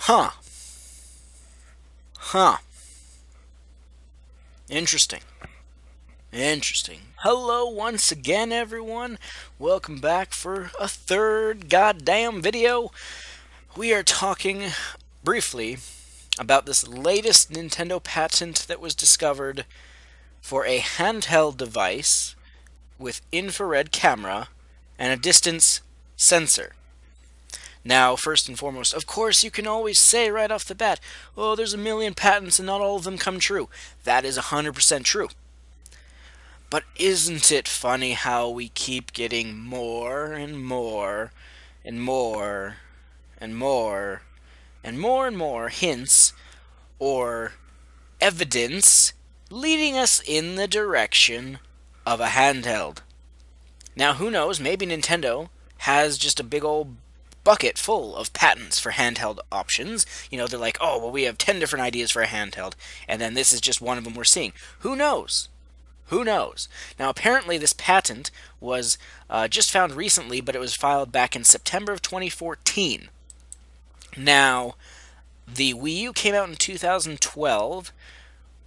Huh. Huh. Interesting. Interesting. Hello once again, everyone. Welcome back for a third goddamn video. We are talking briefly about this latest Nintendo patent that was discovered for a handheld device with infrared camera and a distance sensor. Now, first and foremost, of course, you can always say right off the bat, oh, there's a million patents and not all of them come true. That is 100% true. But isn't it funny how we keep getting more and more and more and more and more and more hints or evidence leading us in the direction of a handheld? Now, who knows? Maybe Nintendo has just a big old bucket full of patents for handheld options. They're like, oh, well, we have 10 different ideas for a handheld, and then this is just one of them we're seeing. Who knows? Who knows? Now, apparently, this patent was just found recently, but it was filed back in September of 2014. Now, the Wii U came out in 2012.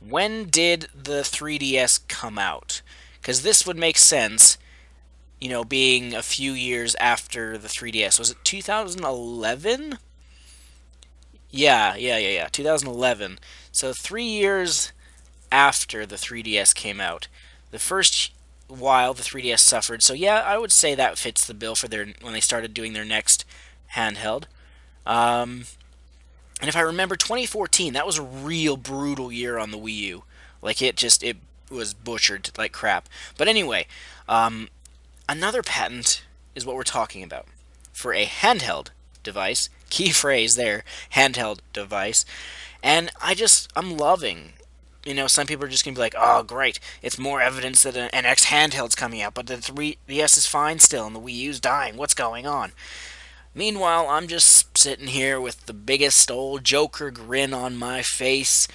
When did the 3DS come out? Because this would make sense, being a few years after the 3DS. Was it 2011? Yeah. 2011. So 3 years after the 3DS came out. The first while the 3DS suffered. So yeah, I would say that fits the bill for their when they started doing their next handheld. Um, and if I remember, 2014, that was a real brutal year on the Wii U. Like it was butchered like crap. But anyway, um, another patent is what we're talking about for a handheld device. Key phrase there, handheld device. And I'm loving. Some people are just going to be like, oh, great, it's more evidence that an X handheld's coming out, but the 3DS is fine still, and the Wii U's dying. What's going on? Meanwhile, I'm just sitting here with the biggest old Joker grin on my face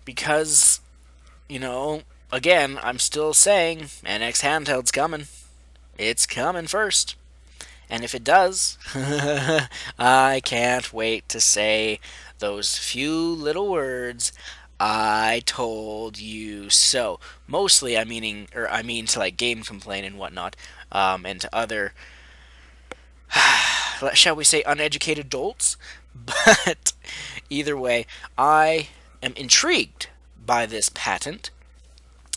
because, again, I'm still saying NX handheld's coming. It's coming first. And if it does, I can't wait to say those few little words, I told you so. Mostly, I mean to like game complain and whatnot, and to other, shall we say, uneducated dolts. But either way, I am intrigued by this patent.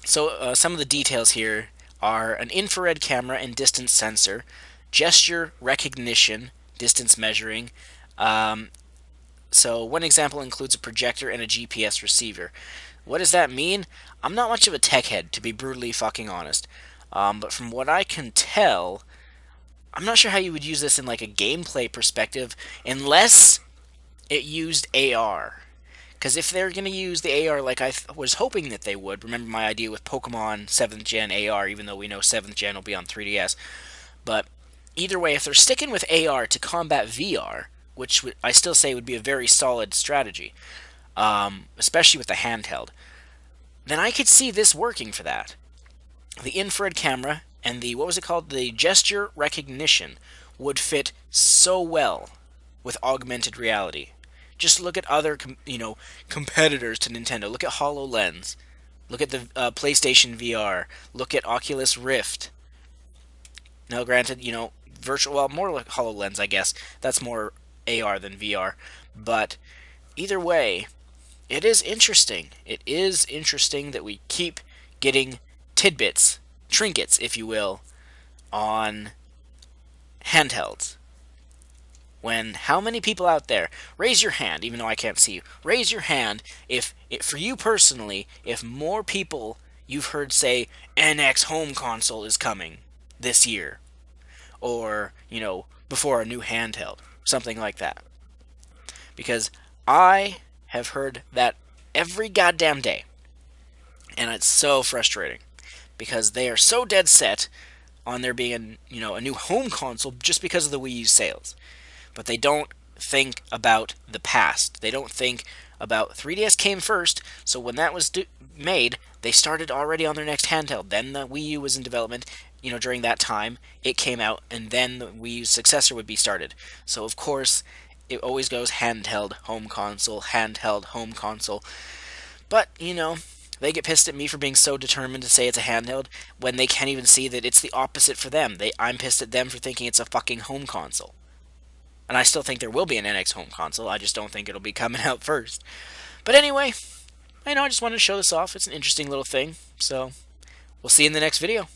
So some of the details here are an infrared camera and distance sensor, gesture recognition, distance measuring. So one example includes a projector and a GPS receiver. What does that mean? I'm not much of a tech head, to be brutally fucking honest. But from what I can tell, I'm not sure how you would use this in like a gameplay perspective unless it used AR. Because if they're going to use the AR like I was hoping that they would, remember my idea with Pokemon 7th Gen AR, even though we know 7th Gen will be on 3DS. But either way, if they're sticking with AR to combat VR, which I still say would be a very solid strategy, especially with the handheld, then I could see this working for that. The infrared camera and the, what was it called? The gesture recognition would fit so well with augmented reality. Just look at other, competitors to Nintendo. Look at HoloLens. Look at the PlayStation VR. Look at Oculus Rift. Now, granted, virtual, well, more like HoloLens, I guess. That's more AR than VR. But either way, it is interesting. It is interesting that we keep getting tidbits, trinkets, if you will, on handhelds. When how many people out there, raise your hand, even though I can't see you, raise your hand if for you personally, if more people you've heard say NX home console is coming this year, or, before a new handheld, something like that. Because I have heard that every goddamn day, and it's so frustrating because they are so dead set on there being a new home console just because of the Wii U sales, but they don't think about the past. They don't think about 3DS came first, so when that was made, they started already on their next handheld. Then the Wii U was in development. During that time, it came out, and then the Wii U's successor would be started. So of course, it always goes handheld home console, handheld home console. But, they get pissed at me for being so determined to say it's a handheld when they can't even see that it's the opposite for them. I'm pissed at them for thinking it's a fucking home console. And I still think there will be an NX home console. I just don't think it'll be coming out first. But anyway, I just wanted to show this off. It's an interesting little thing. So, we'll see you in the next video.